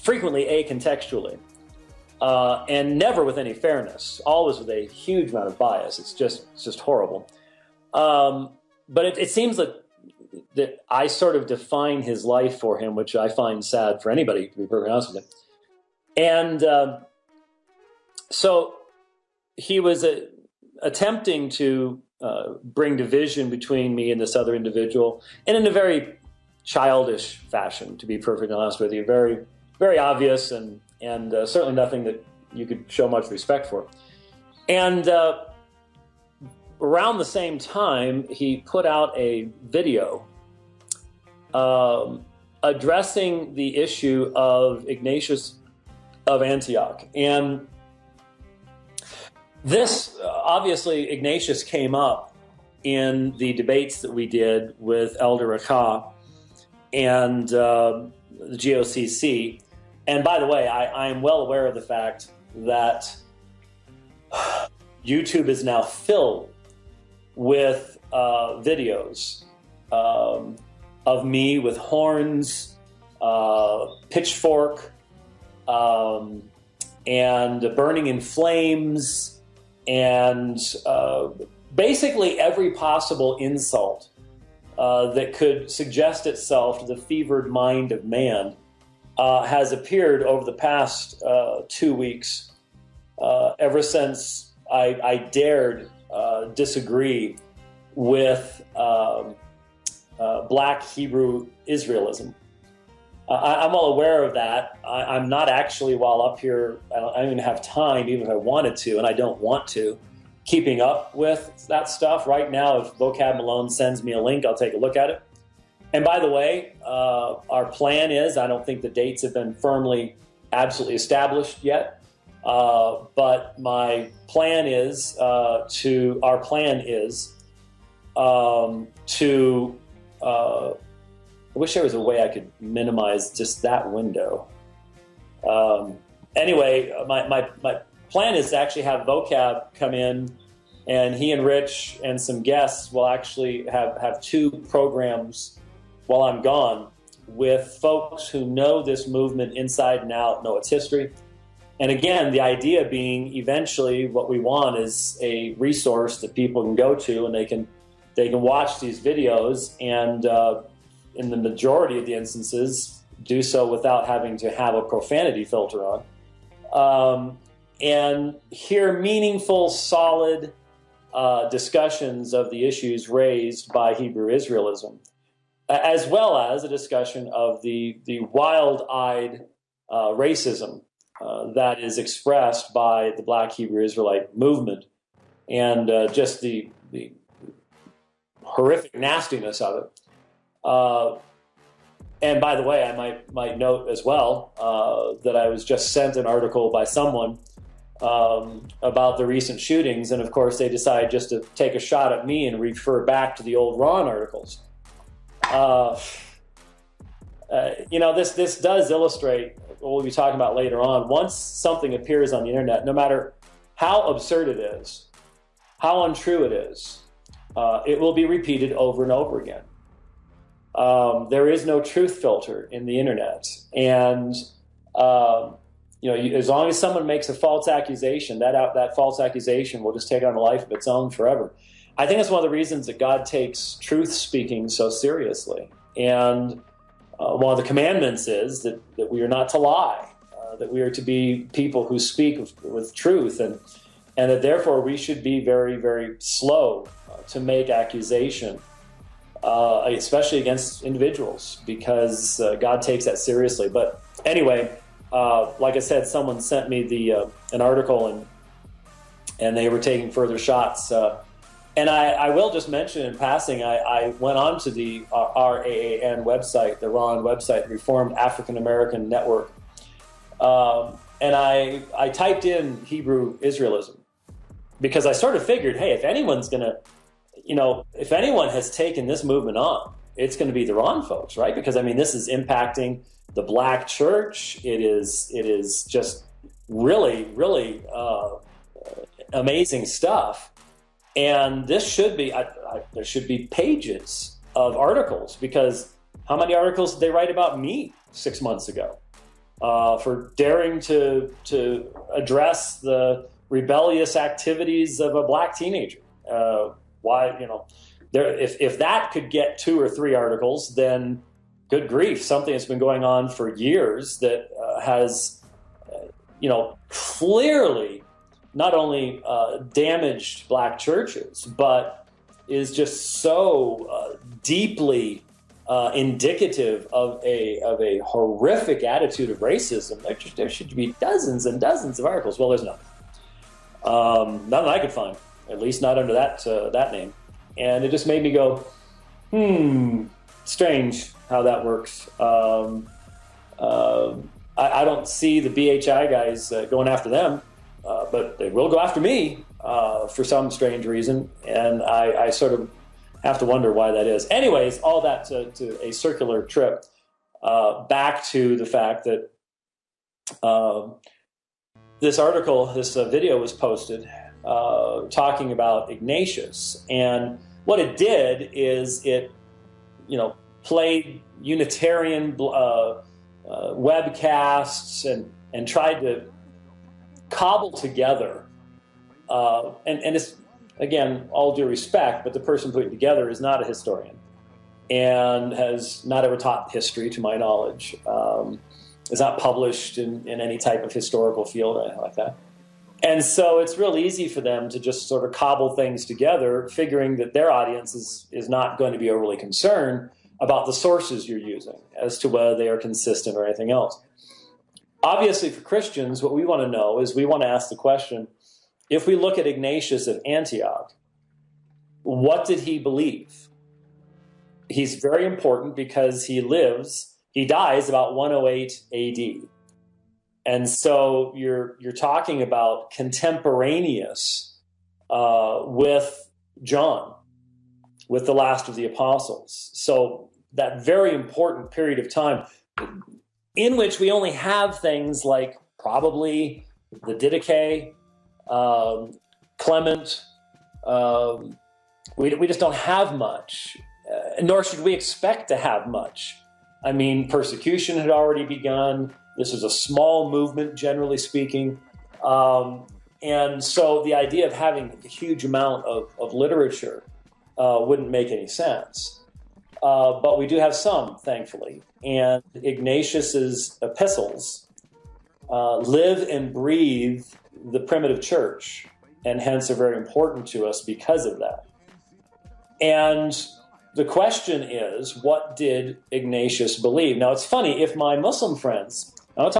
frequently acontextually, and never with any fairness, always with a huge amount of bias. It's just horrible. But it seems that I sort of define his life for him, which I find sad for anybody, to be perfectly honest with you. And so he was attempting to bring division between me and this other individual, and in a very childish fashion, to be perfectly honest with you, very, very obvious, and certainly nothing that you could show much respect for. And around the same time, he put out a video addressing the issue of Ignatius of Antioch. And this, obviously, Ignatius came up in the debates that we did with Elder Rakah and the GOCC. And by the way, I am well aware of the fact that YouTube is now filled with videos of me with horns, pitchfork, and burning in flames, and basically every possible insult that could suggest itself to the fevered mind of man has appeared over the past 2 weeks, ever since I dared disagree with Black Hebrew Israelism. I'm well aware of that. I'm not actually, while up here, I don't even have time, even if I wanted to, and I don't want to, keeping up with that stuff. Right now, if Vocab Malone sends me a link, I'll take a look at it. And by the way, our plan is, I don't think the dates have been firmly, absolutely established yet, but my plan is to I wish there was a way I could minimize just that window. Anyway, my plan is to actually have Vocab come in, and he and Rich and some guests will actually have 2 programs while I'm gone with folks who know this movement inside and out, know its history. And again, the idea being eventually what we want is a resource that people can go to, and they can watch these videos, and in the majority of the instances, do so without having to have a profanity filter on, and hear meaningful, solid discussions of the issues raised by Hebrew Israelism, as well as a discussion of the wild-eyed racism that is expressed by the Black Hebrew Israelite movement, and just the horrific nastiness of it. And by the way, I might note as well that I was just sent an article by someone about the recent shootings, and of course they decided just to take a shot at me and refer back to the old Ron articles. This does illustrate what we'll be talking about later on. Once something appears on the internet, no matter how absurd it is, how untrue it is, it will be repeated over and over again. There is no truth filter in the internet, and as long as someone makes a false accusation, that false accusation will just take on a life of its own forever. I think that's one of the reasons that God takes truth speaking so seriously. And one of the commandments is that we are not to lie, that we are to be people who speak with truth, and that therefore we should be very, very slow to make accusation, especially against individuals, because God takes that seriously. But anyway, like I said, someone sent me an article, and they were taking further shots. And I will just mention in passing, I went on to the RAAN website, the RAN website, the Reformed African American Network, and I typed in Hebrew Israelism, because I sort of figured, hey, if anyone's going to, if anyone has taken this movement on, it's going to be the RAN folks, right? Because, I mean, this is impacting the Black church. It is just really, really amazing stuff. And this should be, there should be pages of articles, because how many articles did they write about me 6 months ago? for daring to address the rebellious activities of a black teenager. Why, if that could get 2 or 3 articles, then good grief, something that's been going on for years that has, clearly not only damaged black churches, but is just so deeply indicative of a horrific attitude of racism. There should be dozens and dozens of articles. Well, there's none. None that I could find, at least not under that name. And it just made me go, strange how that works. I don't see the BHI guys going after them, but they will go after me for some strange reason. And I sort of have to wonder why that is. Anyways, all that to a circular trip back to the fact that this video was posted talking about Ignatius. And what it did is it, played Unitarian webcasts and tried to cobble together. And it's, again, all due respect, but the person putting it together is not a historian and has not ever taught history, to my knowledge. Is not published in any type of historical field or anything like that. And so it's real easy for them to just sort of cobble things together, figuring that their audience is not going to be overly concerned about the sources you're using as to whether they are consistent or anything else. Obviously, for Christians, what we want to know is we want to ask the question, if we look at Ignatius of Antioch, what did he believe? He's very important because he dies about 108 AD. And so you're talking about contemporaneous with John, with the last of the apostles. So that very important period of time in which we only have things like probably the Didache, Clement. We just don't have much, nor should we expect to have much. I mean, persecution had already begun. This is a small movement, generally speaking. And so the idea of having a huge amount of literature wouldn't make any sense. But we do have some, thankfully. And Ignatius's epistles live and breathe the primitive church, and hence are very important to us because of that. And the question is, what did Ignatius believe? Now, it's funny, if my Muslim friends